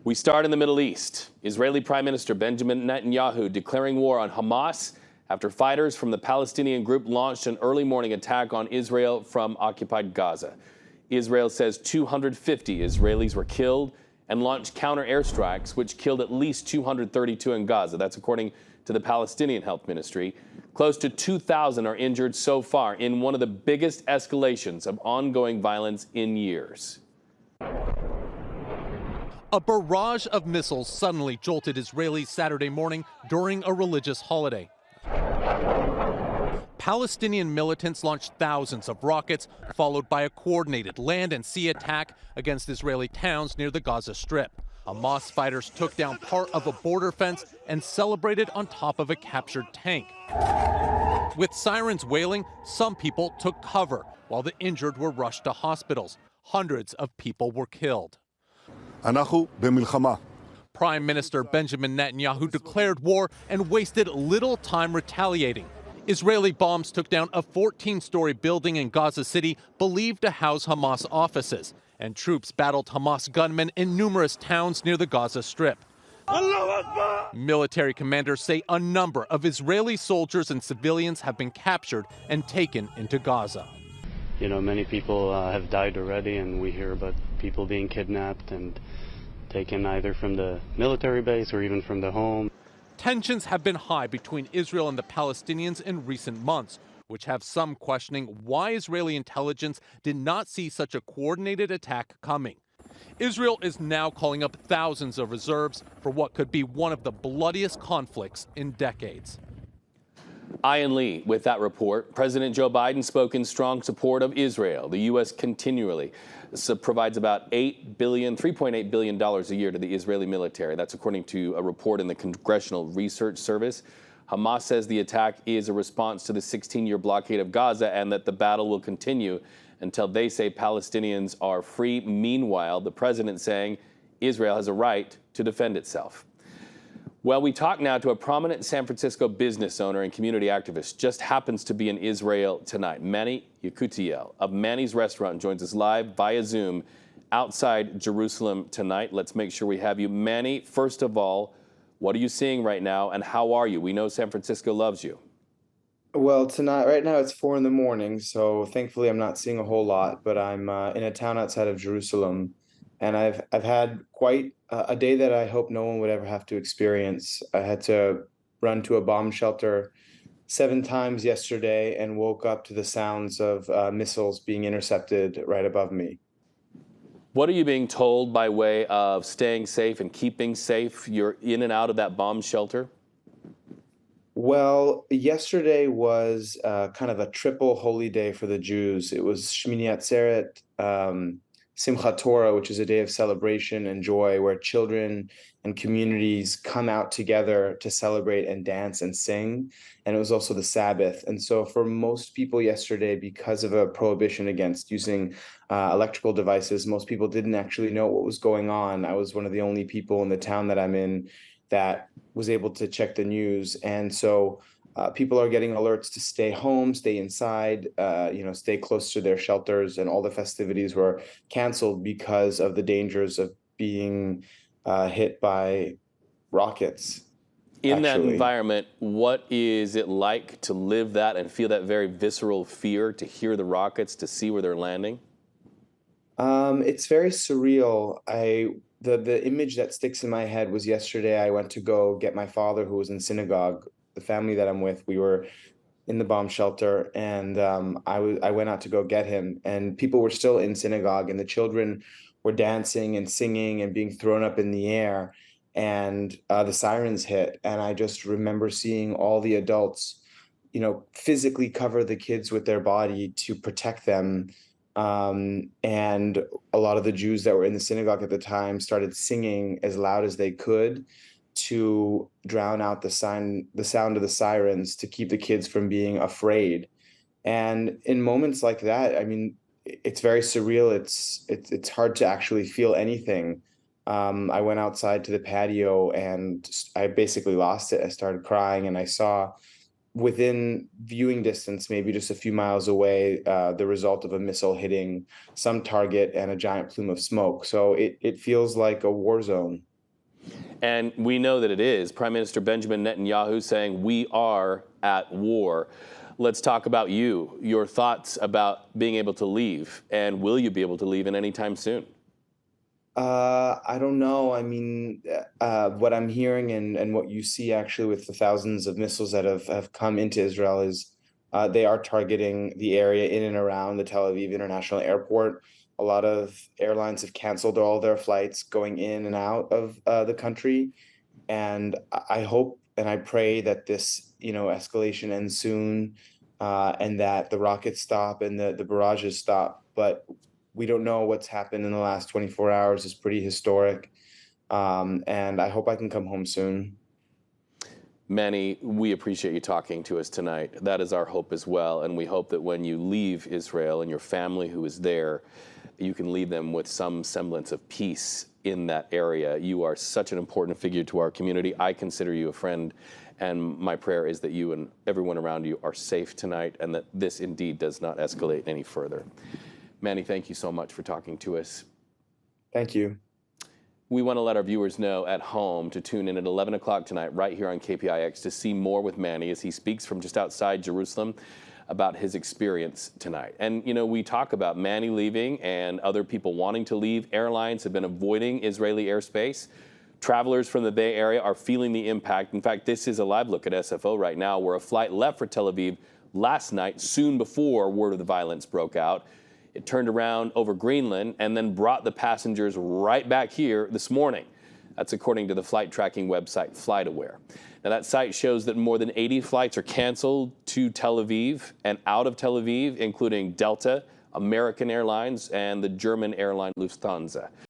We start in the Middle East. Israeli Prime Minister Benjamin Netanyahu declaring war on Hamas after fighters from the Palestinian group launched an early morning attack on Israel from occupied Gaza. Israel says 250 Israelis were killed and launched counter airstrikes, which killed at least 232 in Gaza. That's according to the Palestinian Health Ministry. Close to 2,000 are injured so far in one of the biggest escalations of ongoing violence in years. A barrage of missiles suddenly jolted Israelis Saturday morning during a religious holiday. Palestinian militants launched thousands of rockets, followed by a coordinated land and sea attack against Israeli towns near the Gaza Strip. Hamas fighters took down part of a border fence and celebrated on top of a captured tank. With sirens wailing, some people took cover, while the injured were rushed to hospitals. Hundreds of people were killed. Prime Minister Benjamin Netanyahu declared war and wasted little time retaliating. Israeli bombs took down a 14-story building in Gaza City believed to house Hamas offices, and troops battled Hamas gunmen in numerous towns near the Gaza Strip. Military commanders say a number of Israeli soldiers and civilians have been captured and taken into Gaza. You know, many people have died already, and we hear about people being kidnapped and taken either from the military base or even from the home. Tensions have been high between Israel and the Palestinians in recent months, which have some questioning why Israeli intelligence did not see such a coordinated attack coming. Israel is now calling up thousands of reserves for what could be one of the bloodiest conflicts in decades. Ian Lee with that report. President Joe Biden spoke in strong support of Israel. The U.S. continually provides about $3.8 billion a year to the Israeli military. That's according to a report in the Congressional Research Service. Hamas says the attack is a response to the 16-year blockade of Gaza and that the battle will continue until they say Palestinians are free. Meanwhile, the president saying Israel has a right to defend itself. Well, we talk now to a prominent San Francisco business owner and community activist. Just happens to be in Israel tonight. Manny Yekutiel of Manny's Restaurant joins us live via Zoom outside Jerusalem tonight. Let's make sure we have you. Manny, first of all, what are you seeing right now and how are you? We know San Francisco loves you. Well, right now it's 4 a.m, so thankfully I'm not seeing a whole lot, but I'm in a town outside of Jerusalem, and I've had quite a day that I hope no one would ever have to experience. I had to run to a bomb shelter 7 times yesterday and woke up to the sounds of missiles being intercepted right above me. What are you being told by way of staying safe and keeping safe? You're in and out of that bomb shelter? Well, yesterday was kind of a triple holy day for the Jews. It was Shmini Atzeret, Simchat Torah, which is a day of celebration and joy where children and communities come out together to celebrate and dance and sing. And it was also the Sabbath. And so for most people yesterday, because of a prohibition against using electrical devices, most people didn't actually know what was going on. I was one of the only people in the town that I'm in that was able to check the news. And so people are getting alerts to stay home, stay inside, stay close to their shelters, and all the festivities were canceled because of the dangers of being hit by rockets. In that environment, what is it like to live that and feel that very visceral fear, to hear the rockets, to see where they're landing? It's very surreal. The image that sticks in my head was yesterday I went to go get my father, who was in synagogue. The family that I'm with, we were in the bomb shelter, and I went out to go get him, and people were still in synagogue, and the children were dancing and singing and being thrown up in the air, and the sirens hit, and I just remember seeing all the adults, physically cover the kids with their body to protect them. And a lot of the Jews that were in the synagogue at the time started singing as loud as they could to drown out the sound of the sirens to keep the kids from being afraid. And in moments like that, I mean, it's very surreal. It's hard to actually feel anything. I went outside to the patio and I basically lost it. I started crying, and I saw within viewing distance, maybe just a few miles away, the result of a missile hitting some target and a giant plume of smoke. So it feels like a war zone. And we know that it is. Prime Minister Benjamin Netanyahu saying we are at war. Let's talk about you, your thoughts about being able to leave, and will you be able to leave in any time soon? I don't know. I mean, what I'm hearing and what you see actually with the thousands of missiles that have come into Israel is they are targeting the area in and around the Tel Aviv International Airport. A lot of airlines have canceled all their flights going in and out of the country. And I hope and I pray that this, escalation ends soon, and that the rockets stop and the barrages stop. But we don't know what's happened in the last 24 hours. Is pretty historic. And I hope I can come home soon. Manny, we appreciate you talking to us tonight. That is our hope as well. And we hope that when you leave Israel and your family who is there, you can leave them with some semblance of peace in that area. You are such an important figure to our community. I consider you a friend. And my prayer is that you and everyone around you are safe tonight and that this indeed does not escalate any further. Manny, thank you so much for talking to us. Thank you. We want to let our viewers know at home to tune in at 11 o'clock tonight right here on KPIX to see more with Manny as he speaks from just outside Jerusalem about his experience tonight. And, we talk about Manny leaving and other people wanting to leave. Airlines have been avoiding Israeli airspace. Travelers from the Bay Area are feeling the impact. In fact, this is a live look at SFO right now where a flight left for Tel Aviv last night, soon before word of the violence broke out. It turned around over Greenland and then brought the passengers right back here this morning. That's according to the flight tracking website FlightAware. Now, that site shows that more than 80 flights are canceled to Tel Aviv and out of Tel Aviv, including Delta, American Airlines, and the German airline Lufthansa.